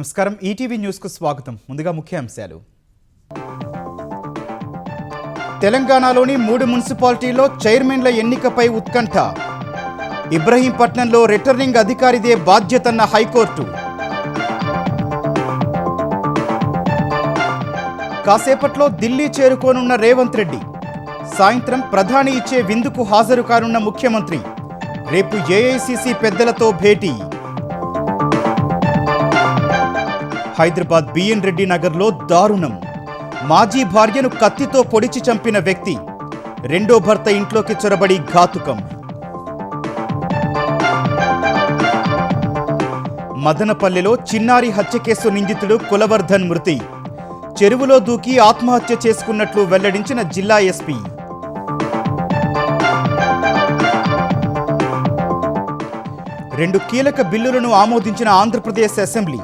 నమస్కారం ETV news కు స్వాగతం. ముందుగా ముఖ్యాంశాలు. తెలంగాణలోని 3 మున్సిపాలిటీల్లో చైర్మన్ల ఎన్నికపై ఉత్కంఠ. ఇబ్రహీంపట్నంలో రిటర్నింగ్ అధికారిదే బాధ్యతన్న హైకోర్టు. కాసేపట్లో ఢిల్లీ చేరుకోనున్న రేవంత్ రెడ్డి. సాయంత్రం ప్రధాని ఇచ్చే విందుకు హాజరు కానున్న ముఖ్యమంత్రి. రేపు ఏఐసీసీ పెద్దలతో భేటీ. హైదరాబాద్ బిఎన్ రెడ్డి నగర్లో దారుణం. మాజీ భార్యను కత్తితో పొడిచి చంపిన వ్యక్తి. రెండో భర్త ఇంట్లోకి చొరబడి ఘాతుకం. మదనపల్లెలో చిన్నారి హత్య కేసు నిందితుడు కులవర్ధన్ మృతి. చెరువులో దూకి ఆత్మహత్య చేసుకున్నట్లు వెల్లడించిన జిల్లా ఎస్పీ. రెండు కీలక బిల్లులను ఆమోదించిన ఆంధ్రప్రదేశ్ అసెంబ్లీ.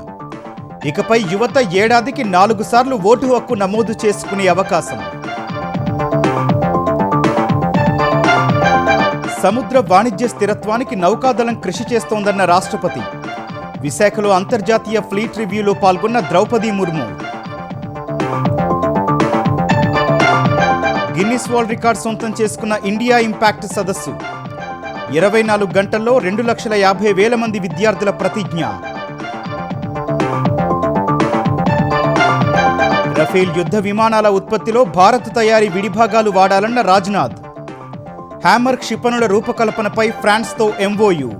ఇకపై యువత ఏడాదికి 4 సార్లు ఓటు హక్కు నమోదు చేసుకునే అవకాశం. సముద్ర వాణిజ్య స్థిరత్వానికి నౌకాదళం కృషి చేస్తోందన్న రాష్ట్రపతి. విశాఖలో అంతర్జాతీయ ఫ్లీట్ రివ్యూలో పాల్గొన్న Droupadi Murmu. Guinness world record సొంతం చేసుకున్న ఇండియా ఇంపాక్ట్ సదస్సు. 24 గంటల్లో 2,50,000 మంది విద్యార్థుల ప్రతిజ్ఞ. రఫేల్ యుద్ధ విమానాల ఉత్పత్తిలో భారత్ తయారీ విడిభాగాలు వాడాలన్న రాజ్నాథ్. హ్యామర్ క్షిపణుల రూపకల్పనపై ఫ్రాన్స్తో ఎంఓయు.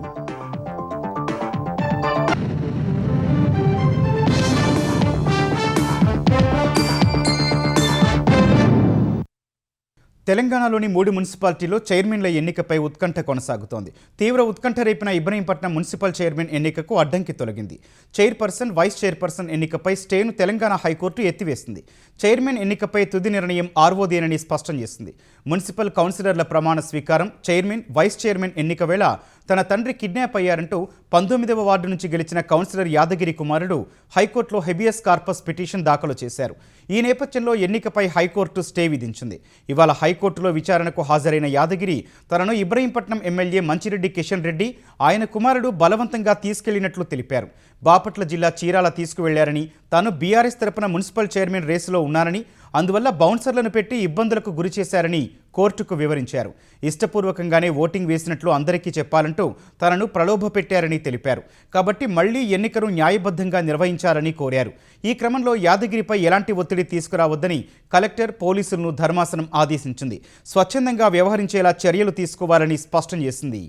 తెలంగాణలోని 3 మున్సిపాలిటీల్లో చైర్మన్ల ఎన్నికపై ఉత్కంఠ కొనసాగుతోంది. తీవ్ర ఉత్కంఠ రేపిన ఇబ్రహీంపట్నం మున్సిపల్ చైర్మన్ ఎన్నికకు అడ్డంకి తొలగింది. చైర్పర్సన్, వైస్ చైర్పర్సన్ ఎన్నికపై స్టేను తెలంగాణ హైకోర్టు ఎత్తివేసింది. చైర్మన్ ఎన్నికపై తుది నిర్ణయం ఆర్ఓదేనని స్పష్టం చేసింది. మున్సిపల్ కౌన్సిలర్ల ప్రమాణ స్వీకారం, చైర్మన్, వైస్ చైర్మన్ ఎన్నిక వేళ తన తండ్రి కిడ్నాప్ అయ్యారంటూ 19వ వార్డు నుంచి గెలిచిన కౌన్సిలర్ యాదగిరి కుమారుడు హైకోర్టులో హెబియస్ కార్పస్ పిటిషన్ దాఖలు చేశారు. ఈ నేపథ్యంలో ఎన్నికపై హైకోర్టు స్టే విధించింది. ఇవాళ హైకోర్టులో విచారణకు హాజరైన యాదగిరి తనను ఇబ్రహీంపట్నం ఎమ్మెల్యే మంచిరెడ్డి కిషన్ రెడ్డి, ఆయన కుమారుడు బలవంతంగా తీసుకెళ్లినట్లు తెలిపారు. బాపట్ల జిల్లా చీరాల తీసుకువెళ్లారని, తాను బీఆర్ఎస్ తరపున మున్సిపల్ చైర్మన్ రేసులో ఉన్నానని, అందువల్ల బౌన్సర్లను పెట్టి ఇబ్బందులకు గురి చేశారని కోర్టుకు వివరించారు. ఇష్టపూర్వకంగానే ఓటింగ్ వేసినట్లు అందరికీ చెప్పాలంటూ తనను ప్రలోభపెట్టారని తెలిపారు. కాబట్టి మళ్లీ ఎన్నికను న్యాయబద్ధంగా నిర్వహించాలని కోరారు. ఈ క్రమంలో యాదగిరిపై ఎలాంటి ఒత్తిడి తీసుకురావద్దని కలెక్టర్, పోలీసులను ధర్మాసనం ఆదేశించింది. స్వచ్ఛందంగా వ్యవహరించేలా చర్యలు తీసుకోవాలని స్పష్టం చేసింది.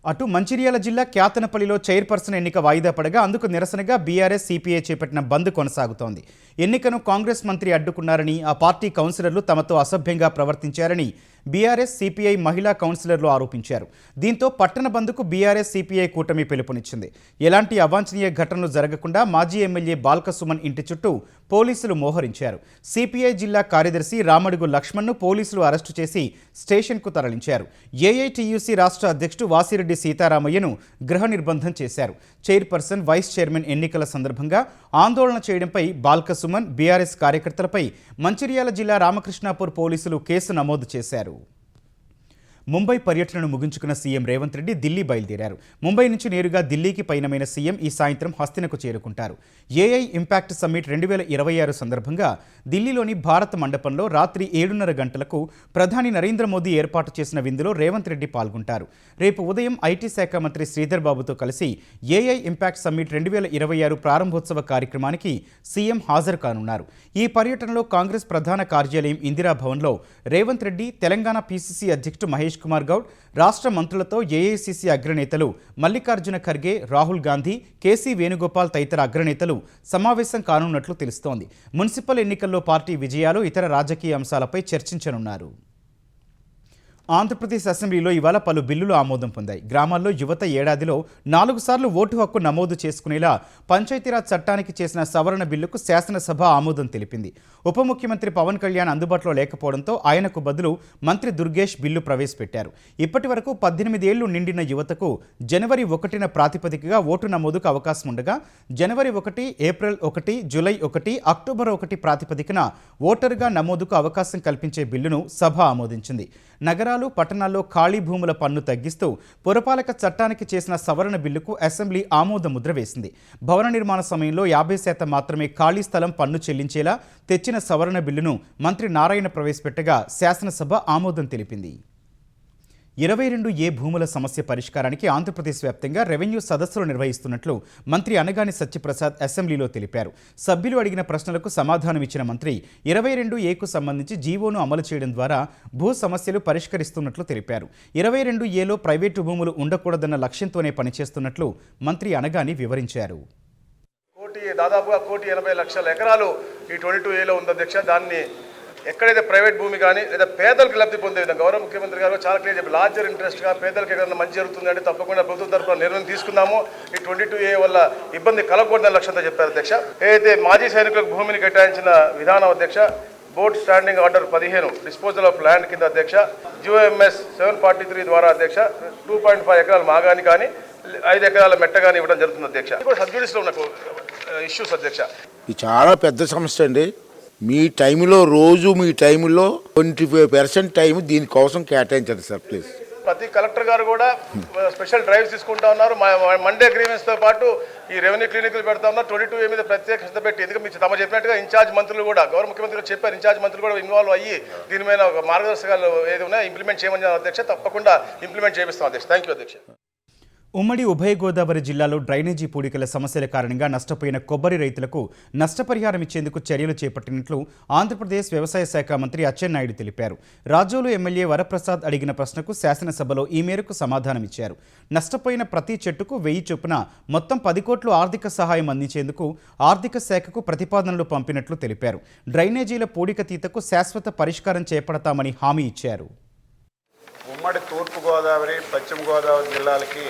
అటు మంచిర్యాల జిల్లా క్యాతనపల్లిలో చైర్పర్సన్ ఎన్నిక వాయిదా పడగా అందుకు నిరసనగా బీఆర్ఎస్, సిపిఐ చేపట్టిన బంద్ కొనసాగుతోంది. ఎన్నికను కాంగ్రెస్ మంత్రి అడ్డుకున్నారని, ఆ పార్టీ కౌన్సిలర్లు తమతో అసభ్యంగా ప్రవర్తించారని బీఆర్ఎస్, సిపిఐ మహిళా కౌన్సిలర్లు ఆరోపించారు. దీంతో పట్టణ బంద్కు బీఆర్ఎస్, సిపిఐ కూటమి పిలుపునిచ్చింది. ఎలాంటి అవాంఛనీయ ఘటనలు జరగకుండా మాజీ ఎమ్మెల్యే బాల్కసుమన్ ఇంటి చుట్టూ పోలీసులు మోహరించారు. సిపిఐ జిల్లా కార్యదర్శి రామడుగు లక్ష్మణ్ను పోలీసులు అరెస్టు చేసి స్టేషన్కు తరలించారు. ఏఐటీయూసీ రాష్ట్ర అధ్యక్షుడు వాసిరెడ్డి సీతారామయ్యను గృహ నిర్బంధం చేశారు. చైర్పర్సన్, వైస్ చైర్మన్ ఎన్నికల సందర్భంగా ఆందోళన చేయడంపై బాల్కసుమన్, బీఆర్ఎస్ కార్యకర్తలపై మంచిర్యాల జిల్లా రామకృష్ణాపూర్ పోలీసులు కేసు నమోదు చేశారు. ముంబై పర్యటనను ముగించుకున్న సీఎం రేవంత్ రెడ్డి ఢిల్లీ బయలుదేరారు. ముంబై నుంచి నేరుగా ఢిల్లీకి పయనమైన సీఎం ఈ సాయంత్రం హస్తినకు చేరుకుంటారు. ఏఐ ఇంపాక్ట్ సమ్మిట్ 2026 సందర్భంగా ఢిల్లీలోని భారత్ మండపంలో రాత్రి 7:30 గంటలకు ప్రధాని నరేంద్ర మోదీ ఏర్పాటు చేసిన విందులో రేవంత్ రెడ్డి పాల్గొంటారు. రేపు ఉదయం ఐటీ శాఖ మంత్రి శ్రీధర్ బాబుతో కలిసి ఏఐ ఇంపాక్ట్ సమ్మిట్ 2026 ప్రారంభోత్సవ కార్యక్రమానికి సీఎం హాజరు కానున్నారు. ఈ పర్యటనలో కాంగ్రెస్ ప్రధాన కార్యాలయం ఇందిరాభవన్లో రేవంత్ రెడ్డి, తెలంగాణ పీసీసీ అధ్యక్షుడు మహేష్ కుమార్ గౌడ్, రాష్ట్ర మంత్రులతో ఏఐసీసీ అగ్రనేతలు మల్లికార్జున ఖర్గే, రాహుల్ గాంధీ, కేసీ వేణుగోపాల్ తదితర అగ్రనేతలు సమావేశం కానున్నట్లు తెలుస్తోంది. మున్సిపల్ ఎన్నికల్లో పార్టీ విజయాలు, ఇతర రాజకీయ అంశాలపై చర్చించనున్నారు. ఆంధ్రప్రదేశ్ అసెంబ్లీలో ఇవాళ పలు బిల్లులు ఆమోదం పొందాయి. గ్రామాల్లో యువత ఏడాదిలో 4 సార్లు ఓటు హక్కు నమోదు చేసుకునేలా పంచాయతీరాజ్ చట్టానికి చేసిన సవరణ బిల్లుకు శాసనసభ ఆమోదం తెలిపింది. ఉప ముఖ్యమంత్రి పవన్ కళ్యాణ్ అందుబాటులో లేకపోవడంతో ఆయనకు బదులు మంత్రి దుర్గేష్ బిల్లు ప్రవేశపెట్టారు. ఇప్పటి వరకు 18 ఏళ్లు నిండిన యువతకు జనవరి 1న ప్రాతిపదికగా ఓటు నమోదుకు అవకాశం ఉండగా జనవరి 1, ఏప్రిల్ 1, జూలై 1, అక్టోబర్ 1 ప్రాతిపదికన ఓటరుగా నమోదుకు అవకాశం కల్పించే బిల్లును సభ ఆమోదించింది. నగరాలు, నగరాలు పట్టణాల్లో ఖాళీ భూముల పన్ను తగ్గిస్తూ పురపాలక చట్టానికి చేసిన సవరణ బిల్లుకు అసెంబ్లీ ఆమోద ముద్ర వేసింది. భవన నిర్మాణ సమయంలో 50% మాత్రమే ఖాళీ స్థలం పన్ను చెల్లించేలా తెచ్చిన సవరణ బిల్లును మంత్రి నారాయణ ప్రవేశపెట్టగా శాసనసభ ఆమోదం తెలిపింది. 22A భూముల సమస్య పరిష్కారానికి ఆంధ్రప్రదేశ్ వ్యాప్తంగా రెవెన్యూ సదస్సులు నిర్వహిస్తున్నట్లు మంత్రి అనగాని సత్యప్రసాద్ అసెంబ్లీలో తెలిపారు. సభ్యులు అడిగిన ప్రశ్నలకు సమాధానమిచ్చిన మంత్రి 22Aకు సంబంధించి జీవోను అమలు చేయడం ద్వారా భూ సమస్యలు పరిష్కరిస్తున్నట్లు తెలిపారు. 22Aలో ప్రైవేటు భూములు ఉండకూడదన్న లక్ష్యంతోనే పనిచేస్తున్నట్లు మంత్రి అనగాని వివరించారు. దాదాపుగా 1,80,00,000 ఎకరాలు ఈ 22Aలో ఉంది అధ్యక్ష. దాన్ని ఎక్కడైతే ప్రైవేట్ భూమి కానీ లేదా పేదలకు లబ్ధి పొందే విధంగా గౌరవ ముఖ్యమంత్రి గారు చాలా క్లియర్ చెప్పి లార్జర్ ఇంట్రెస్ట్గా పేదలకు ఎక్కడైనా మంచి జరుగుతుందంటే తప్పకుండా ప్రభుత్వం తరఫున నిర్ణయం తీసుకుందాము. ఈ 22A వల్ల ఇబ్బంది కలగకూడదని లక్ష్యంతో చెప్పారు అధ్యక్ష. ఏదైతే మాజీ సైనికులకు భూమిని కేటాయించిన విధానం అధ్యక్ష, board standing order 15 disposal of land కింద అధ్యక్ష, GOMS 743 ద్వారా అధ్యక్ష 2.5 ఎకరాలు మాగాని కానీ 5 ఎకరాల మెట్ట కానీ ఇవ్వడం జరుగుతుంది అధ్యక్ష. ఇది కూడా సబ్జుడిస్లో ఉన్న ఇష్యూస్ అధ్యక్ష. ఇది చాలా పెద్ద సమస్య అండి. మీ టైంలో రోజు మీ టైంలో 25% టైం దీనికోసం కేటాయించండి సార్ ప్లీజ్. ప్రతి కలెక్టర్ గారు కూడా స్పెషల్ డ్రైవ్స్ తీసుకుంటా ఉన్నారు. మండే అగ్రిమెంట్స్తో పాటు ఈ రెవెన్యూ క్లినిక్లు పెడతా ఉన్నారు. 22A మీద ప్రత్యేక శ్రద్ధ పెట్టి ఎందుకంటే తమ చెప్పినట్టుగా ఇన్ఛార్జ్ మంత్రులు కూడా గౌరవ ముఖ్యమంత్రి గారు చెప్పారు, ఇన్ఛార్జ్ మంత్రులు కూడా ఇన్వాల్వ్ అయ్యి దీని మీద మార్గదర్శకాలు ఏది ఉన్నాయో ఇంప్లిమెంట్ చేయమని అధ్యక్ష. తప్పకుండా ఇంప్లిమెంట్ చేపిస్తాం అధ్యక్ష. థ్యాంక్ యూ అధ్యక్ష. ఉమ్మడి ఉభయ గోదావరి జిల్లాలో డ్రైనేజీ పూడికల సమస్యల కారణంగా నష్టపోయిన కొబ్బరి రైతులకు నష్టపరిహారం ఇచ్చేందుకు చర్యలు చేపట్టినట్లు ఆంధ్రప్రదేశ్ వ్యవసాయ శాఖ మంత్రి అచ్చెన్నాయుడు తెలిపారు. రాజోలు ఎమ్మెల్యే వరప్రసాద్ అడిగిన ప్రశ్నకు శాసనసభలో ఈ మేరకు సమాధానమిచ్చారు. నష్టపోయిన ప్రతి చెట్టుకు 1000 చొప్పున మొత్తం 10 కోట్లు ఆర్థిక సహాయం అందించేందుకు ఆర్థిక శాఖకు ప్రతిపాదనలు పంపినట్లు తెలిపారు. డ్రైనేజీల పూడికతీతకు శాశ్వత పరిష్కారం చేపడతామని హామీ ఇచ్చారు. ఉమ్మడి తూర్పుగోదావరి పశ్చిమ గోదావరి జిల్లాలకి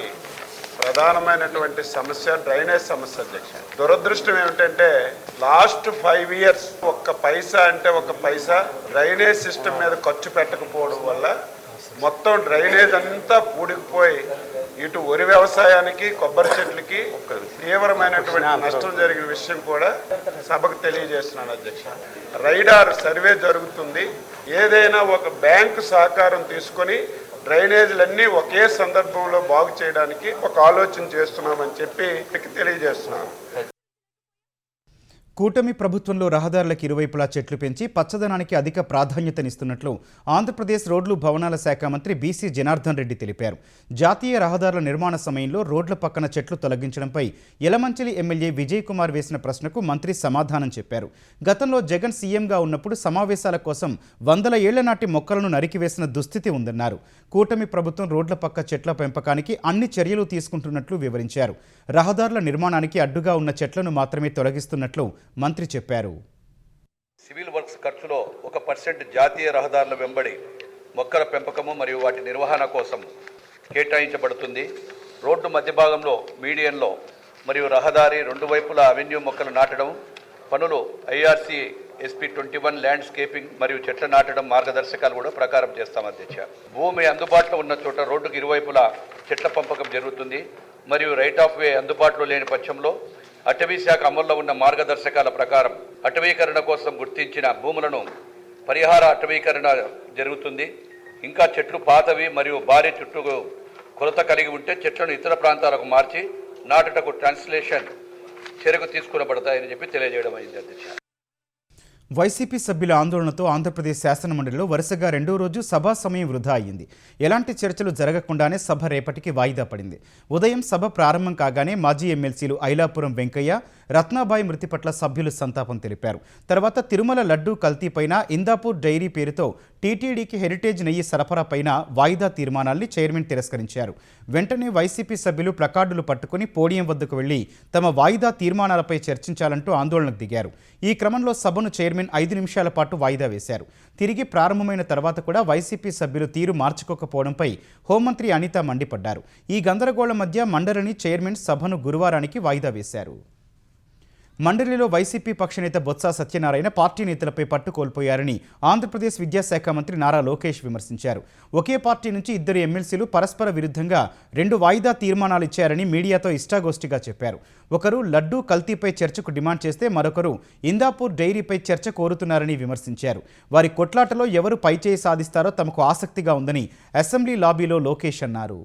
ప్రధానమైనటువంటి సమస్య డ్రైనేజ్ సమస్య అధ్యక్ష. దురదృష్టం ఏమిటంటే లాస్ట్ 5 years ఒక్క పైసా అంటే ఒక పైసా డ్రైనేజ్ సిస్టమ్ మీద ఖర్చు పెట్టకపోవడం వల్ల మొత్తం డ్రైనేజ్ అంతా పూడికిపోయి ఇటు వరి వ్యవసాయానికి కొబ్బరి చెట్లకి తీవ్రమైనటువంటి నష్టం జరిగిన విషయం కూడా సభకు తెలియజేస్తున్నాను అధ్యక్ష. రైడార్ సర్వే జరుగుతుంది. ఏదైనా ఒక బ్యాంకు సహకారం తీసుకొని డ్రైనేజీలన్నీ ఒకే సందర్భంలో బాగు చేయడానికి ఒక ఆలోచన చేస్తున్నామని చెప్పి తెలియజేస్తున్నాను. కూటమి ప్రభుత్వంలో రహదారులకు ఇరువైపులా చెట్లు పెంచి పచ్చదనానికి అధిక ప్రాధాన్యతనిస్తున్నట్లు ఆంధ్రప్రదేశ్ రోడ్లు భవనాల శాఖ మంత్రి బీసీ జనార్దన్ రెడ్డి తెలిపారు. జాతీయ రహదారుల నిర్మాణ సమయంలో రోడ్ల పక్కన చెట్లు తొలగించడంపై యలమంచిలి ఎమ్మెల్యే విజయ్ కుమార్ వేసిన ప్రశ్నకు మంత్రి సమాధానం చెప్పారు. గతంలో జగన్ సీఎంగా ఉన్నప్పుడు సమావేశాల కోసం 100 ఏళ్ల నాటి మొక్కలను నరికివేసిన దుస్థితి ఉందన్నారు. కూటమి ప్రభుత్వం రోడ్ల పక్క చెట్ల పెంపకానికి అన్ని చర్యలు తీసుకుంటున్నట్లు వివరించారు. రహదారుల నిర్మాణానికి అడ్డుగా ఉన్న చెట్లను మాత్రమే తొలగిస్తున్నట్లు మంత్రి చెప్పారు. సివిల్ వర్క్స్ ఖర్చులో 1% జాతీయ రహదారుల వెంబడి మొక్కల పెంపకము మరియు వాటి నిర్వహణ కోసం కేటాయించబడుతుంది. రోడ్డు మధ్య భాగంలో మీడియన్లో మరియు రహదారి 2 వైపులా అవెన్యూ మొక్కలు నాటడం పనులు IRC SP 21 ల్యాండ్స్కేపింగ్ మరియు చెట్ల నాటడం మార్గదర్శకాలు కూడా ప్రకారం చేస్తాం అధ్యక్ష. భూమి అందుబాటులో ఉన్న చోట రోడ్డుకు ఇరువైపులా చెట్ల పెంపకం జరుగుతుంది మరియు రైట్ ఆఫ్ వే అందుబాటులో లేని పక్షంలో అటవీ శాఖ అమల్లో ఉన్న మార్గదర్శకాల ప్రకారం అటవీకరణ కోసం గుర్తించిన భూములను పరిహార అటవీకరణ జరుగుతుంది. ఇంకా చెట్లు పాతవి మరియు భారీ చుట్టూ కొలత కలిగి ఉంటే చెట్లను ఇతర ప్రాంతాలకు మార్చి నాటుటకు ట్రాన్స్లేషన్ చర్యకు తీసుకునబడతాయని చెప్పి తెలియజేయడం అయింది అధ్యక్ష. వైసీపీ సభ్యుల ఆందోళనతో ఆంధ్రప్రదేశ్ శాసనమండలిలో వరుసగా 2వ రోజు సభా సమయం వృధా అయింది. ఎలాంటి చర్చలు జరగకుండానే సభ రేపటికి వాయిదా పడింది. ఉదయం సభ ప్రారంభం కాగానే మాజీ ఎమ్మెల్సీలు ఐలాపురం వెంకయ్య, రత్నాబాయి మృతి పట్ల సభ్యులు సంతాపం తెలిపారు. తర్వాత తిరుమల లడ్డూ కల్తీపైన ఇందాపూర్ డైరీ పేరుతో టీటీడీకి హెరిటేజ్ నెయ్యి సరఫరాపైన వాయిదా తీర్మానాల్ని చైర్మన్ తిరస్కరించారు. వెంటనే వైసీపీ సభ్యులు ప్లకార్డులు పట్టుకుని పోడియం వద్దకు వెళ్లి తమ వాయిదా తీర్మానాలపై చర్చించాలంటూ ఆందోళనకు దిగారు. ఈ క్రమంలో సభను చైర్మన్ 5 నిమిషాల పాటు వాయిదా వేశారు. తిరిగి ప్రారంభమైన తర్వాత కూడా వైసీపీ సభ్యులు తీరు మార్చుకోకపోవడంపై హోంమంత్రి అనిత మండిపడ్డారు. ఈ గందరగోళం మధ్య మండలిని చైర్మన్ సభను గురువారానికి వాయిదా వేశారు. మండలిలో వైసీపీ పక్షనేత బొత్స సత్యనారాయణ పార్టీ నేతలపై పట్టు కోల్పోయారని ఆంధ్రప్రదేశ్ విద్యాశాఖ మంత్రి నారా లోకేష్ విమర్శించారు. ఒకే పార్టీ నుంచి ఇద్దరు ఎమ్మెల్సీలు పరస్పర విరుద్ధంగా 2 వాయిదా తీర్మానాలు ఇచ్చారని మీడియాతో ఇష్టాగోష్ఠిగా చెప్పారు. ఒకరు లడ్డూ కల్తీపై చర్చకు డిమాండ్ చేస్తే మరొకరు ఇందాపూర్ డైరీపై చర్చ కోరుతున్నారని విమర్శించారు. వారి కొట్లాటలో ఎవరు పైచేయి సాధిస్తారో తమకు ఆసక్తిగా ఉందని అసెంబ్లీ లాబీలో లోకేష్ అన్నారు.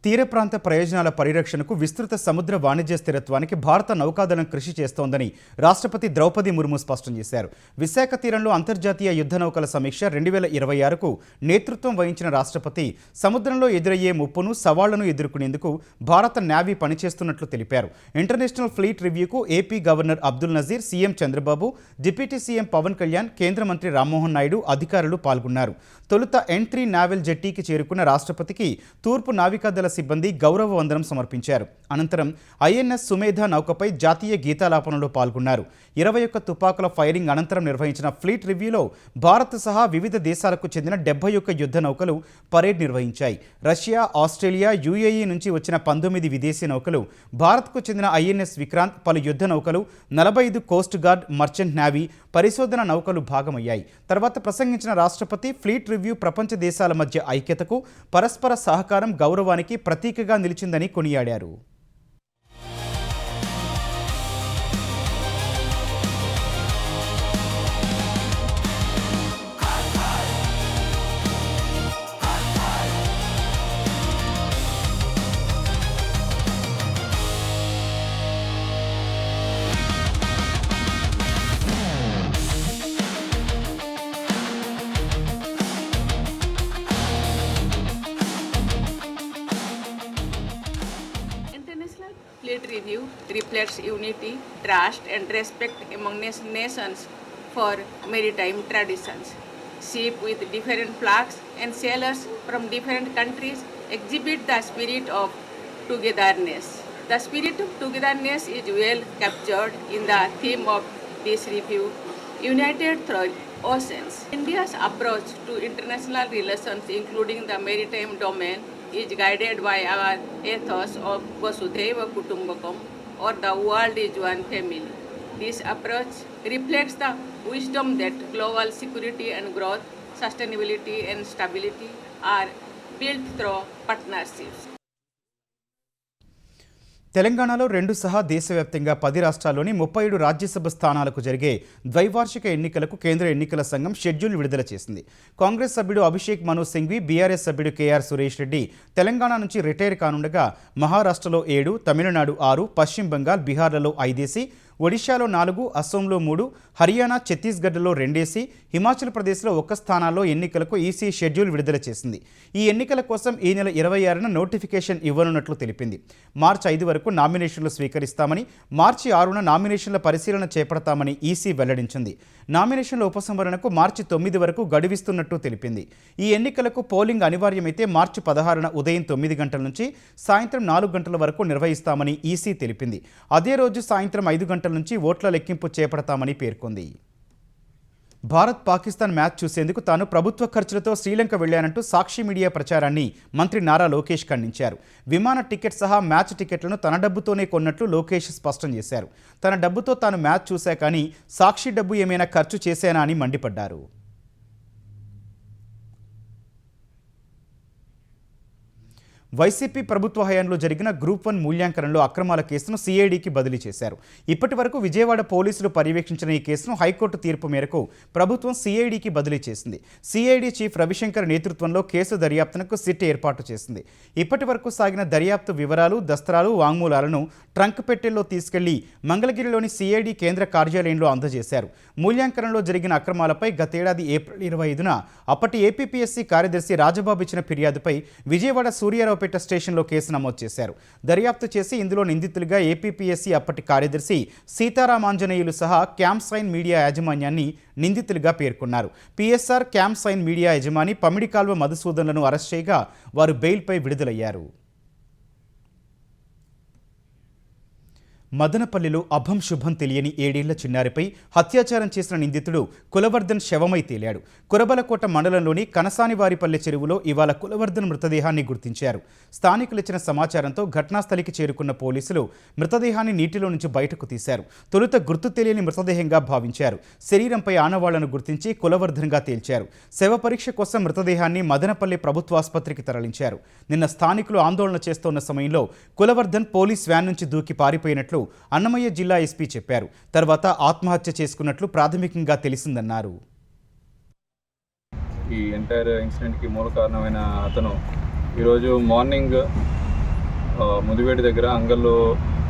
తీర ప్రాంత ప్రయోజనాల పరిరక్షణకు విస్తృత సముద్ర వాణిజ్య స్థిరత్వానికి భారత నౌకాదళం కృషి చేస్తోందని రాష్ట్రపతి ద్రౌపది ముర్ము స్పష్టం చేశారు. విశాఖ తీరంలో అంతర్జాతీయ యుద్ధ నౌకల సమీక్ష 2026కు నేతృత్వం వహించిన రాష్ట్రపతి సముద్రంలో ఎదురయ్యే ముప్పును సవాళ్లను ఎదుర్కొనేందుకు భారత నేవీ పనిచేస్తున్నట్లు తెలిపారు. ఇంటర్నేషనల్ ఫ్లీట్ రివ్యూకు AP governor Abdul Nazir, CM Chandrababu, deputy CM Pawan Kalyan, కేంద్ర మంత్రి రామ్మోహన్ నాయుడు అధికారులు పాల్గొన్నారు. తొలుత N3 నావల్ జెట్టీకి చేరుకున్న రాష్ట్రపతికి తూర్పు నావికాదళ సిబ్బంది గౌరవ వందనం సమర్పించారు. అనంతరం ఐఎన్ఎస్ సుమేధ నౌకపై జాతీయ గీతాలాపనలో పాల్గొన్నారు. 21 తుపాకుల ఫైరింగ్ అనంతరం నిర్వహించిన ఫ్లీట్ రివ్యూలో భారత్ సహా వివిధ దేశాలకు చెందిన 71 యుద్ధ నౌకలు పరేడ్ నిర్వహించాయి. రష్యా, ఆస్ట్రేలియా, యుఏఈ నుంచి వచ్చిన 19 విదేశీ నౌకలు, భారత్కు చెందిన ఐఎన్ఎస్ విక్రాంత్, పలు యుద్ధ నౌకలు, 45 కోస్ట్ గార్డ్, మర్చెంట్ నేవీ, పరిశోధన నౌకలు భాగమయ్యాయి. తర్వాత ప్రసంగించిన రాష్ట్రపతి ఫ్లీట్ రివ్యూ ప్రపంచ దేశాల మధ్య ఐక్యతకు, పరస్పర సహకారం, గౌరవానికి ప్రతీకగా నిలిచిందని కొనియాడారు. Fleet review reflects unity, trust and respect among nations for maritime traditions. Ships with different flags and sailors from different countries exhibit the spirit of togetherness. The spirit of togetherness is well captured in the theme of this review, United Through Oceans. India's approach to international relations, including the maritime domain, is guided by our ethos of Vasudhaiva Kutumbakam, or the world is one family. This approach reflects the wisdom that global security and growth, sustainability and stability are built through partnerships. తెలంగాణలో 2 సహా దేశవ్యాప్తంగా 10 రాష్ట్రాల్లోని 37 రాజ్యసభ స్థానాలకు జరిగే ద్వైవార్షిక ఎన్నికలకు కేంద్ర ఎన్నికల సంఘం షెడ్యూల్ విడుదల చేసింది. కాంగ్రెస్ సభ్యుడు అభిషేక్ మను సింఘ్వి, బీఆర్ఎస్ సభ్యుడు కేఆర్ సురేష్ రెడ్డి తెలంగాణ నుంచి రిటైర్ కానుండగా మహారాష్ట్రలో 7, తమిళనాడు 6, పశ్చిమ బంగాల్, బీహార్లలో 5, ఒడిశాలో 4, అస్సోంలో 3, హర్యానా, ఛత్తీస్గఢ్లో 2, హిమాచల్ ప్రదేశ్లో 1 స్థానాల్లో ఎన్నికలకు ఈసీ షెడ్యూల్ విడుదల చేసింది. ఈ ఎన్నికల కోసం ఈ నెల 26న నోటిఫికేషన్ ఇవ్వనున్నట్లు తెలిపింది. మార్చి 5 వరకు నామినేషన్లు స్వీకరిస్తామని, మార్చి 6న నామినేషన్ల పరిశీలన చేపడతామని ఈసీ వెల్లడించింది. నామినేషన్ల ఉపసంహరణకు మార్చి 9 వరకు గడువిస్తున్నట్టు తెలిపింది. ఈ ఎన్నికలకు పోలింగ్ అనివార్యమైతే మార్చి 16న ఉదయం 9 గంటల నుంచి సాయంత్రం 4 గంటల వరకు నిర్వహిస్తామని ఈసీ తెలిపింది. అదే రోజు సాయంత్రం 5 గంటల నుంచి ఓట్ల లెక్కింపు చేపడతామని పేర్కొంది. భారత్ పాకిస్తాన్ మ్యాచ్ చూసేందుకు తాను ప్రభుత్వ ఖర్చులతో శ్రీలంక వెళ్లానంటూ సాక్షి మీడియా ప్రచారాన్ని మంత్రి నారా లోకేష్ ఖండించారు. విమాన టికెట్ సహా మ్యాచ్ టికెట్లను తన డబ్బుతోనే కొన్నట్లు లోకేష్ స్పష్టం చేశారు. తన డబ్బుతో తాను మ్యాచ్ చూశా కానీ సాక్షి డబ్బు ఏమైనా ఖర్చు చేశానా అని మండిపడ్డారు. వైసీపీ ప్రభుత్వ హయాంలో జరిగిన గ్రూప్ 1 మూల్యాంకనంలో అక్రమాల కేసును సిఐడికి బదిలీ చేశారు. ఇప్పటి వరకు విజయవాడ పోలీసులు పర్యవేక్షించిన ఈ కేసును హైకోర్టు తీర్పు మేరకు ప్రభుత్వం సిఐడికి బదిలీ చేసింది. సిఐడి చీఫ్ రవిశంకర్ నేతృత్వంలో కేసు దర్యాప్తునకు సిట్ ఏర్పాటు చేసింది. ఇప్పటి వరకు సాగిన దర్యాప్తు వివరాలు, దస్త్రాలు, వాంగ్మూలాలను ట్రంక్ పెట్టెల్లో తీసుకెళ్లి మంగళగిరిలోని సిఐడి కేంద్ర కార్యాలయంలో అందజేశారు. మూల్యాంకనంలో జరిగిన అక్రమాలపై గతేడాది ఏప్రిల్ 25న అప్పటి ఏపీపీఎస్సీ కార్యదర్శి రాజబాబు ఇచ్చిన ఫిర్యాదుపై విజయవాడ సూర్యారావుపేట స్టేషన్లో కేసు నమోదు చేశారు. దర్యాప్తు చేసి ఇందులో నిందితులుగా ఏపీపీఎస్సీ అప్పటి కార్యదర్శి సీతారామాంజనేయులు సహా క్యాంప్ సైన్ మీడియా యాజమాన్యాన్ని నిందితులుగా పేర్కొన్నారు. పిఎస్ఆర్ క్యాంప్ సైన్ మీడియా యజమాని పమిడికాల్వ మధుసూదన్లను అరెస్ట్ చేయగా వారు బెయిల్పై విడుదలయ్యారు. మదనపల్లిలో అభం శుభం తెలియని 7 ఏళ్ల చిన్నారిపై అత్యాచారం చేసిన నిందితుడు కులవర్ధన్ శవమై తేలాడు. కురబలకోట మండలంలోని కనసానివారిపల్లె చెరువులో ఇవాళ కులవర్ధన్ మృతదేహాన్ని గుర్తించారు. స్థానికులు ఇచ్చిన సమాచారంతో ఘటనాస్థలికి చేరుకున్న పోలీసులు మృతదేహాన్ని నీటిలో నుంచి బయటకు తీశారు. తొలుత గుర్తు తెలియని మృతదేహంగా భావించారు. శరీరంపై ఆనవాళ్లను గుర్తించి కులవర్ధన్గా తేల్చారు. శవ పరీక్ష కోసం మృతదేహాన్ని మదనపల్లి ప్రభుత్వాసుపత్రికి తరలించారు. నిన్న స్థానికులు ఆందోళన చేస్తోన్న సమయంలో కులవర్ధన్ పోలీస్ వ్యాన్ నుంచి దూకి పారిపోయినట్లు అన్నమయ్య జిల్లా ఎస్పీ చెప్పారు. తర్వాత ఆత్మహత్య చేసుకున్నట్లు ప్రాథమికంగా తెలిసిందన్నారు. ఈ ఎంటైర్ ఇన్సిడెంట్కి మూల కారణమైన అతను ఈరోజు మార్నింగ్ ముదివేడి దగ్గర అంగల్లో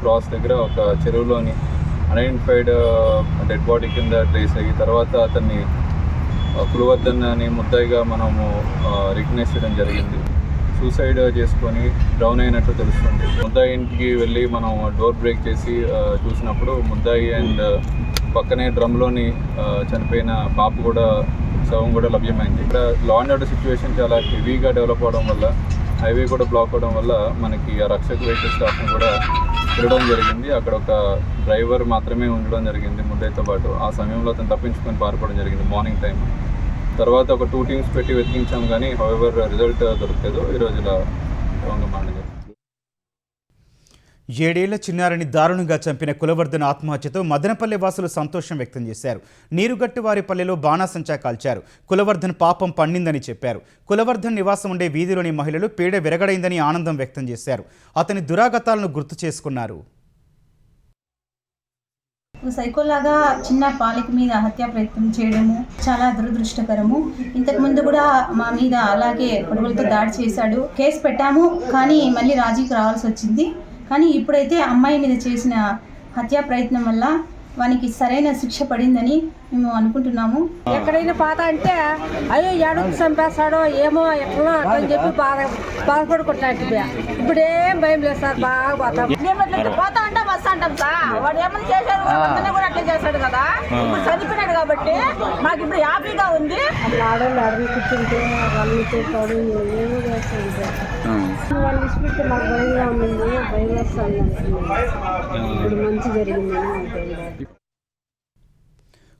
క్రాస్ దగ్గర ఒక చెరువులోని అన్ఐడెంటిఫైడ్ డెడ్ బాడీ కింద ట్రేస్ అయ్యి తర్వాత అతన్ని కులవర్ధన్ అని ముద్దాయిగా మనము రికగ్నైజ్ చేయడం జరిగింది. సూసైడ్ చేసుకొని డౌన్ అయినట్టు తెలుస్తుంది. ముద్దాయి ఇంటికి వెళ్ళి మనం డోర్ బ్రేక్ చేసి చూసినప్పుడు ముద్దాయి అండ్ పక్కనే డ్రమ్లోని చనిపోయిన పాప కూడా శవం కూడా లభ్యమైంది. ఇక్కడ లా అండ్ ఆర్డర్ సిచ్యువేషన్ చాలా హెవీగా డెవలప్ అవడం వల్ల హైవే కూడా బ్లాక్ అవడం వల్ల మనకి ఆ రక్షక వెహికల్ స్టాఫ్ని కూడా తిరగడం జరిగింది. అక్కడ ఒక డ్రైవర్ మాత్రమే ఉండడం జరిగింది ముద్దాయితో పాటు. ఆ సమయంలో అతను తప్పించుకొని పారిపోవడం జరిగింది మార్నింగ్ టైం. తర్వాత ఒక 2 టీమ్స్ పెట్టి వెతికించాం కానీ హౌఎవర్ రిజల్ట్ దొరకలేదు. ఈరోజు ఇలా మాట్లాడారు. 7 ఏళ్ల చిన్నారిని దారుణంగా చంపిన కులవర్ధన్ ఆత్మహత్యతో మదనపల్లె వాసులు సంతోషం వ్యక్తం చేశారు. నీరుగట్టువారిపల్లెలో బాణాసంచా కాల్చారు. కులవర్ధన్ పాపం పండిందని చెప్పారు. కులవర్ధన్ నివాసం ఉండే వీధిలోని మహిళలు పీడ విరగడైందని ఆనందం వ్యక్తం చేశారు. అతని దురాగతాలను గుర్తు చేసుకున్నారు. సైకోలాగా చిన్న బాలిక మీద హత్యా ప్రయత్నం చేయడము చాలా దురదృష్టకరము. ఇంతకుముందు కూడా మా మీద అలాగే గొడవలతో దాడి చేశాడు. కేసు పెట్టాము కానీ మళ్ళీ రాజీకి రావాల్సి వచ్చింది. కానీ ఇప్పుడైతే అమ్మాయి మీద చేసిన హత్యా ప్రయత్నం వల్ల వానికి సరైన శిక్ష పడిందని మేము అనుకుంటున్నాము. ఎక్కడైనా బాధ అంటే అయ్యో ఏడుకు చంపేస్తాడో ఏమో ఎట్లా అని చెప్పి బాధపడుకుంటాడు. ఇప్పుడు ఏం భయం లేదు సార్. బాగా పోతా ఉంటాం వస్తా ఉంటాం సార్. వాడు ఏమైనా చేశాడు కూడా అట్లా చేశాడు కదా. ఇప్పుడు చనిపోయినాడు కాబట్టి మాకు ఇప్పుడు హ్యాపీగా ఉంది. ఆడవాళ్ళు అడవి కూర్చుంటే వాళ్ళు చేస్తాడు ఏమో చేస్తాడు. వాళ్ళు ఇచ్చిపెడితే మాకు భయంగా ఉంది. భయం వేస్తాను. ఇప్పుడు మంచి జరిగిందని.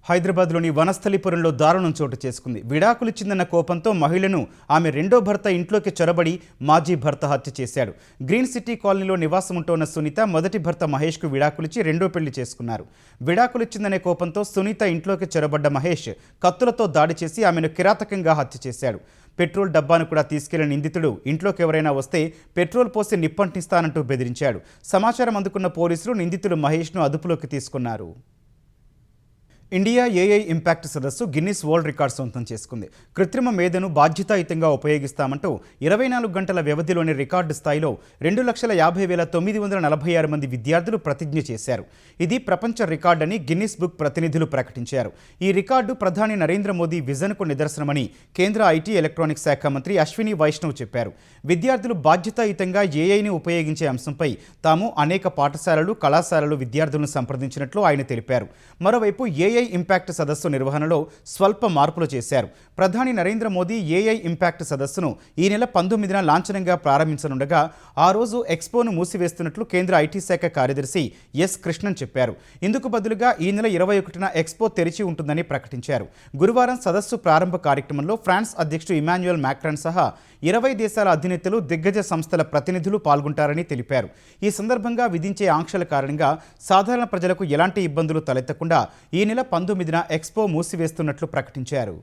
హైదరాబాద్లోని వనస్థలిపురంలో దారుణం చోటు చేసుకుంది. విడాకులిచ్చిందన్న కోపంతో మహిళను ఆమె రెండో భర్త ఇంట్లోకి చొరబడి మాజీ భర్త హత్య చేశాడు. గ్రీన్ సిటీ కాలనీలో నివాసం ఉంటున్న సునీత మొదటి భర్త మహేష్కు విడాకులిచ్చి రెండో పెళ్లి చేసుకున్నారు. విడాకులిచ్చిందనే కోపంతో సునీత ఇంట్లోకి చొరబడ్డ మహేష్ కత్తులతో దాడి చేసి ఆమెను కిరాతకంగా హత్య చేశాడు. పెట్రోల్ డబ్బాను కూడా తీసుకెళ్లిన నిందితుడు ఇంట్లోకి ఎవరైనా వస్తే పెట్రోల్ పోసి నిప్పంటిస్తానంటూ బెదిరించాడు. సమాచారం అందుకున్న పోలీసులు నిందితుడు మహేష్ను అదుపులోకి తీసుకున్నారు. ఇండియా ఏఐ ఇంపాక్ట్ సదస్సు గిన్నిస్ వరల్డ్ రికార్డ్ సొంతం చేసుకుంది. కృత్రిమ మేధను బాధ్యతాయుతంగా ఉపయోగిస్తామంటూ 24 గంటల వ్యవధిలోని రికార్డు స్థాయిలో 2,50,946 మంది విద్యార్థులు ప్రతిజ్ఞ చేశారు. ఇది ప్రపంచ రికార్డని గిన్నిస్ బుక్ ప్రతినిధులు ప్రకటించారు. ఈ రికార్డు ప్రధాని నరేంద్ర మోదీ విజన్కు నిదర్శనమని కేంద్ర ఐటీ ఎలక్ట్రానిక్స్ శాఖ మంత్రి అశ్విని వైష్ణవ్ చెప్పారు. విద్యార్థులు బాధ్యతాయుతంగా ఏఐని ఉపయోగించే అంశంపై తాము అనేక పాఠశాలలు, కళాశాలలు విద్యార్థులను సంప్రదించినట్లు ఆయన తెలిపారు. మరోవైపు ఏఐ ఇంపాక్ట్ సదస్సు నిర్వహణలో స్వల్ప మార్పులు చేశారు. ప్రధాని నరేంద్ర మోదీ ఏఐ ఇంపాక్ట్ సదస్సును ఈ నెల 19న లాంఛనంగా ప్రారంభించనుండగా ఆ రోజు ఎక్స్పోను మూసివేస్తున్నట్లు కేంద్ర ఐటీ శాఖ కార్యదర్శి ఎస్ కృష్ణన్ చెప్పారు. ఇందుకు బదులుగా ఈ నెల 21న ఎక్స్పో తెరిచి ఉంటుందని ప్రకటించారు. గురువారం సదస్సు ప్రారంభ కార్యక్రమంలో ఫ్రాన్స్ అధ్యక్షుడు ఇమాన్యుయల్ మ్యాక్రాన్ సహా 20 దేశాల అధినేతలు, దిగ్గజ సంస్థల ప్రతినిధులు పాల్గొంటారని తెలిపారు. ఈ సందర్భంగా విధించే ఆంక్షల కారణంగా సాధారణ ప్రజలకు ఎలాంటి ఇబ్బందులు తలెత్తకుండా ఈ నెల 19న ఎక్స్పో మూసివేస్తున్నట్లు ప్రకటించారు.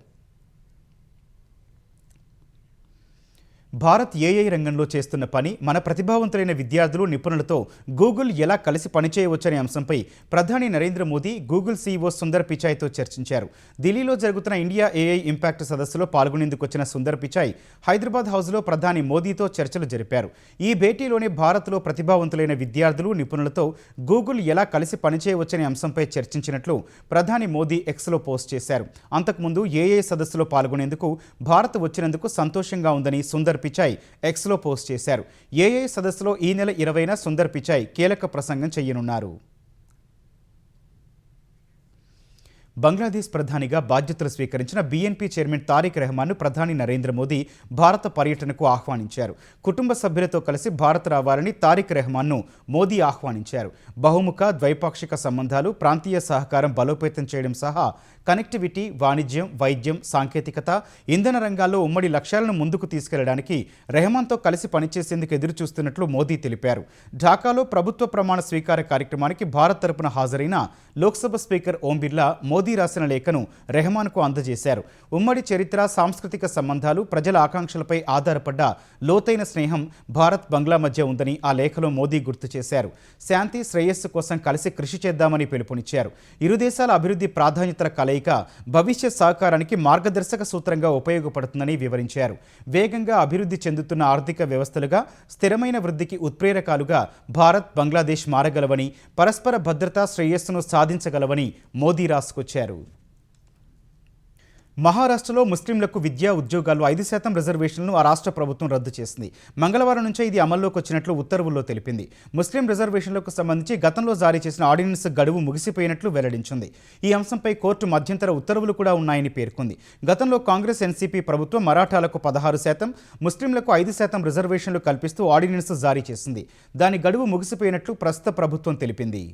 భారత్ ఏఐ రంగంలో చేస్తున్న పని, మన ప్రతిభావంతులైన విద్యార్థులు, నిపుణులతో గూగుల్ ఎలా కలిసి పనిచేయవచ్చనే అంశంపై ప్రధాని నరేంద్ర మోదీ గూగుల్ సీఈఓ సుందర్ పిచాయ్తో చర్చించారు. ఢిల్లీలో జరుగుతున్న ఇండియా ఏఐ ఇంపాక్ట్ సదస్సులో పాల్గొనేందుకు వచ్చిన సుందర్ పిచాయ్ హైదరాబాద్ హౌస్లో ప్రధాని మోదీతో చర్చలు జరిపారు. ఈ భేటీలోనే భారత్లో ప్రతిభావంతులైన విద్యార్థులు, నిపుణులతో గూగుల్ ఎలా కలిసి పనిచేయవచ్చనే అంశంపై చర్చించినట్లు ప్రధాని మోదీ ఎక్స్లో పోస్ట్ చేశారు. అంతకుముందు ఏఐ సదస్సులో పాల్గొనేందుకు భారత్ వచ్చినందుకు సంతోషంగా ఉందని సుందర్ పిచాయ్ ఎక్స్లో పోస్ట్ చేశారు. ఏఐ సదస్సులో ఈ నెల 20న సుందర్ పిచాయ్ కీలక ప్రసంగం చేయనున్నారు. బంగ్లాదేశ్ ప్రధానిగా బాధ్యతలు స్వీకరించిన బీఎన్పీ చైర్మన్ తారిక్ రెహమాన్ను ప్రధాని నరేంద్ర మోదీ భారత పర్యటనకు ఆహ్వానించారు. కుటుంబ సభ్యులతో కలిసి భారత్ రావాలని తారిక్ రెహమాన్ను మోదీ ఆహ్వానించారు. బహుముఖ ద్వైపాక్షిక సంబంధాలు, ప్రాంతీయ సహకారం బలోపేతం చేయడం సహా కనెక్టివిటీ, వాణిజ్యం, వైద్యం, సాంకేతికత, ఇంధన రంగాల్లో ఉమ్మడి లక్ష్యాలను ముందుకు తీసుకెళ్లడానికి రెహమాన్తో కలిసి పనిచేసేందుకు ఎదురుచూస్తున్నట్లు మోదీ తెలిపారు. ఢాకాలో ప్రభుత్వ ప్రమాణ స్వీకార కార్యక్రమానికి భారత్ తరపున హాజరైన లోక్సభ స్పీకర్ ఓం బిర్లా మోదీ రాసిన లేఖను రెహమాన్కు అందజేశారు. ఉమ్మడి చరిత్ర, సాంస్కృతిక సంబంధాలు, ప్రజల ఆకాంక్షలపై ఆధారపడ్డ లోతైన స్నేహం భారత్, బంగ్లా మధ్య ఉందని ఆ లేఖలో మోదీ గుర్తు చేశారు. శాంతి, శ్రేయస్సు కోసం కలిసి కృషి చేద్దామని పిలుపునిచ్చారు. ఇరు దేశాల అభివృద్ధి ప్రాధాన్యతల కలయిక భవిష్యత్ సహకారానికి మార్గదర్శక సూత్రంగా ఉపయోగపడుతుందని వివరించారు. వేగంగా అభివృద్ధి చెందుతున్న ఆర్థిక వ్యవస్థలుగా, స్థిరమైన వృద్ధికి ఉత్ప్రేరకాలుగా భారత్, బంగ్లాదేశ్ మారగలవని, పరస్పర భద్రత, శ్రేయస్సును సాధించగలవని మోదీ రాసుకొచ్చారు. మహారాష్ట్రలో ముస్లింలకు విద్యా, ఉద్యోగాల్లో 5% రిజర్వేషన్లను ఆ రాష్ట్ర ప్రభుత్వం రద్దు చేసింది. మంగళవారం నుంచే ఇది అమల్లోకి వచ్చినట్లు ఉత్తర్వుల్లో తెలిపింది. ముస్లిం రిజర్వేషన్లకు సంబంధించి గతంలో జారీ చేసిన ఆర్డినెన్స్ గడువు ముగిసిపోయినట్లు వెల్లడించింది. ఈ అంశంపై కోర్టు మధ్యంతర ఉత్తర్వులు కూడా ఉన్నాయని పేర్కొంది. గతంలో కాంగ్రెస్, ఎన్సీపీ ప్రభుత్వం మరాఠాలకు 16%, ముస్లింలకు 5% రిజర్వేషన్లు కల్పిస్తూ ఆర్డినెన్స్ జారీ చేసింది. దాని గడువు ముగిసిపోయినట్లు ప్రస్తుత ప్రభుత్వం తెలిపింది.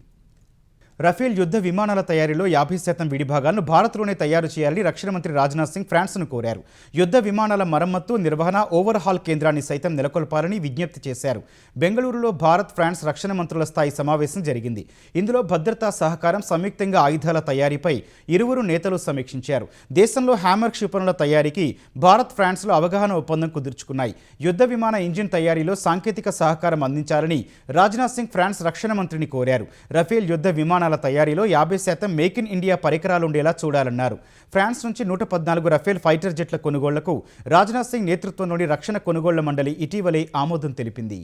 రఫేల్ యుద్ధ విమానాల తయారీలో 50% విడిభాగాలను భారత్లోనే తయారు చేయాలని రక్షణ మంత్రి రాజ్నాథ్ సింగ్ ఫ్రాన్స్ను కోరారు. యుద్ధ విమానాల మరమ్మత్తు, నిర్వహణ, ఓవర్హాల్ కేంద్రాన్ని సైతం నెలకొల్పాలని విజ్ఞప్తి చేశారు. బెంగళూరులో భారత్, ఫ్రాన్స్ రక్షణ మంత్రుల స్థాయి సమావేశం జరిగింది. ఇందులో భద్రతా సహకారం, సంయుక్తంగా ఆయుధాల తయారీపై ఇరువురు నేతలు సమీక్షించారు. దేశంలో హ్యామర్ క్షిపణుల తయారీకి భారత్, ఫ్రాన్స్లో అవగాహన ఒప్పందం కుదుర్చుకున్నాయి. యుద్ధ విమాన ఇంజిన్ తయారీలో సాంకేతిక సహకారం అందించాలని రాజ్నాథ్ సింగ్ ఫ్రాన్స్ రక్షణ మంత్రిని కోరారు. రఫేల్ యుద్ధ విమానాల తయారీలో 50% మేక్ ఇన్ ఇండియా పరికరాలుండేలా చూడాలన్నారు. ఫ్రాన్స్ నుంచి 114 రఫేల్ ఫైటర్ జెట్ల కొనుగోళ్లకు రాజ్నాథ్ సింగ్ నేతృత్వంలోని రక్షణ కొనుగోళ్ల మండలి ఇటీవలే ఆమోదం తెలిపింది.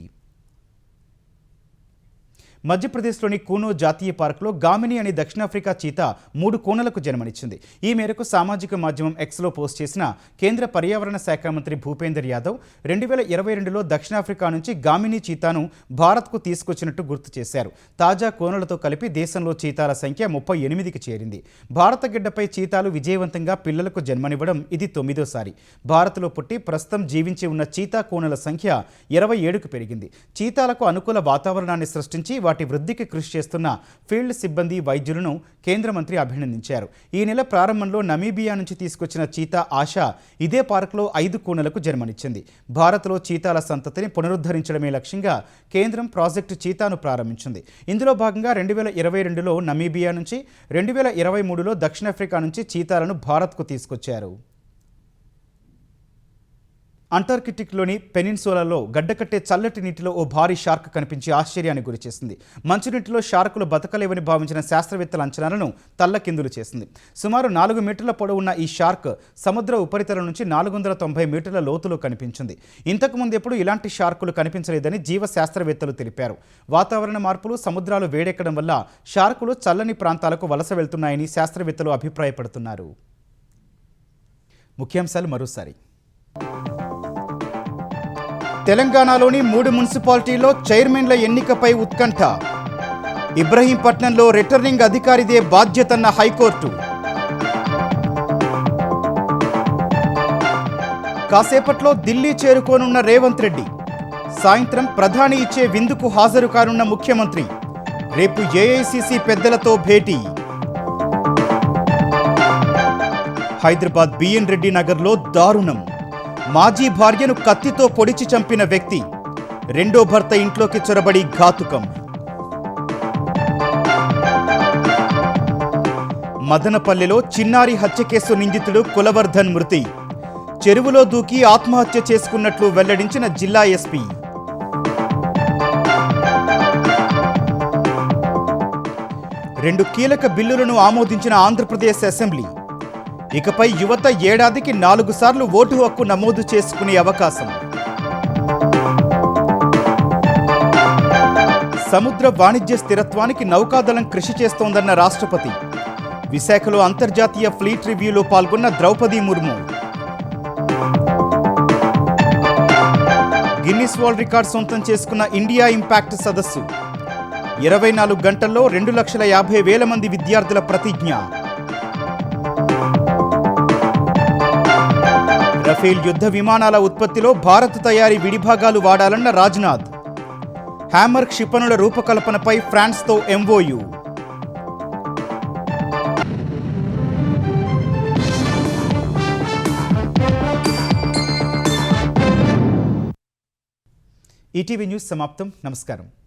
మధ్యప్రదేశ్లోని కూనో జాతీయ పార్కులో గామిని అనే దక్షిణాఫ్రికా చీతా 3 కోనలకు జన్మనిచ్చింది. ఈ మేరకు సామాజిక మాధ్యమం ఎక్స్లో పోస్ట్ చేసిన కేంద్ర పర్యావరణ శాఖ మంత్రి భూపేందర్ యాదవ్ 2022లో దక్షిణాఫ్రికా నుంచి గామిని చీతాను భారత్కు తీసుకొచ్చినట్టు గుర్తు చేశారు. తాజా కోనలతో కలిపి దేశంలో చీతాల సంఖ్య 38కి చేరింది. భారత గడ్డపై చీతాలు విజయవంతంగా పిల్లలకు జన్మనివ్వడం ఇది 9వ సారి. భారత్లో పుట్టి ప్రస్తుతం జీవించి ఉన్న చీతా కోనల సంఖ్య 27కు పెరిగింది. చీతాలకు అనుకూల వాతావరణాన్ని సృష్టించి వాటి వృద్ధికి కృషి చేస్తున్న ఫీల్డ్ సిబ్బంది, వైద్యులను కేంద్ర మంత్రి అభినందించారు. ఈ నెల ప్రారంభంలో నమీబియా నుంచి తీసుకొచ్చిన చీతా ఆశ ఇదే పార్కులో 5 కోనలకు జన్మనిచ్చింది. భారత్లో చీతాల సంతతిని పునరుద్ధరించడమే లక్ష్యంగా కేంద్రం ప్రాజెక్టు చీతాను ప్రారంభించింది. ఇందులో భాగంగా 2022లో నమీబియా నుంచి, 2023లో దక్షిణాఫ్రికా నుంచి చీతాలను భారత్కు తీసుకొచ్చారు. అంటార్కిటిక్లోని పెనిన్సులాలో గడ్డకట్టే చల్లటి నీటిలో ఓ భారీ షార్క్ కనిపించి ఆశ్చర్యానికి గురిచేసింది. మంచునీటిలో షార్కులు బతకలేవని భావించిన శాస్త్రవేత్తల అంచనాలను తల్లకిందులు చేసింది. సుమారు 4 మీటర్ల పొడవున్న ఈ షార్క్ సముద్ర ఉపరితలం నుంచి 490 మీటర్ల లోతులో కనిపించింది. ఇంతకుముందు ఎప్పుడు ఇలాంటి షార్కులు కనిపించలేదని జీవ శాస్త్రవేత్తలు తెలిపారు. వాతావరణ మార్పులు, సముద్రాలు వేడెక్కడం వల్ల షార్కులు చల్లని ప్రాంతాలకు వలస వెళ్తున్నాయని శాస్త్రవేత్తలు అభిప్రాయపడుతున్నారు. ముఖ్యాంశాలు మరోసారి. తెలంగాణలోని 3 మున్సిపాలిటీల్లో చైర్మన్ల ఎన్నికపై ఉత్కంఠ. ఇబ్రహీంపట్నంలో రిటర్నింగ్ అధికారిదే బాధ్యతన్న హైకోర్టు. కాసేపట్లో ఢిల్లీ చేరుకోనున్న రేవంత్ రెడ్డి. సాయంత్రం ప్రధాని ఇచ్చే విందుకు హాజరు కానున్న ముఖ్యమంత్రి. రేపు ఏఐసీసీ పెద్దలతో భేటీ. హైదరాబాద్ బిఎన్ రెడ్డి నగర్లో దారుణం. మాజీ భార్యను కత్తితో పొడిచి చంపిన వ్యక్తి. రెండో భర్త ఇంట్లోకి చొరబడి ఘాతుకం. మదనపల్లెలో చిన్నారి హత్య కేసు నిందితుడు కులవర్ధన్ మృతి. చెరువులో దూకి ఆత్మహత్య చేసుకున్నట్లు వెల్లడించిన జిల్లా ఎస్పీ. రెండు కీలక బిల్లులను ఆమోదించిన ఆంధ్రప్రదేశ్ అసెంబ్లీ. ఇకపై యువత ఏడాదికి 4 సార్లు ఓటు హక్కు నమోదు చేసుకునే అవకాశం. సముద్ర వాణిజ్య స్థిరత్వానికి నౌకాదళం కృషి చేస్తోందన్న రాష్ట్రపతి. విశాఖలో అంతర్జాతీయ ఫ్లీట్ రివ్యూలో పాల్గొన్న Droupadi Murmu. Guinness world record సొంతం చేసుకున్న ఇండియా ఇంపాక్ట్ సదస్సు. 24 గంటల్లో 2,50,000 మంది విద్యార్థుల ప్రతిజ్ఞ. రఫేల్ యుద్ధ విమానాల ఉత్పత్తిలో భారత్ తయారీ విడిభాగాలు వాడాలన్న రాజ్నాథ్. హ్యామర్ క్షిపణుల రూపకల్పనపై ఫ్రాన్స్తో ఎంఓయు. ఈటీవీ న్యూస్ సమాప్తం. నమస్కారం.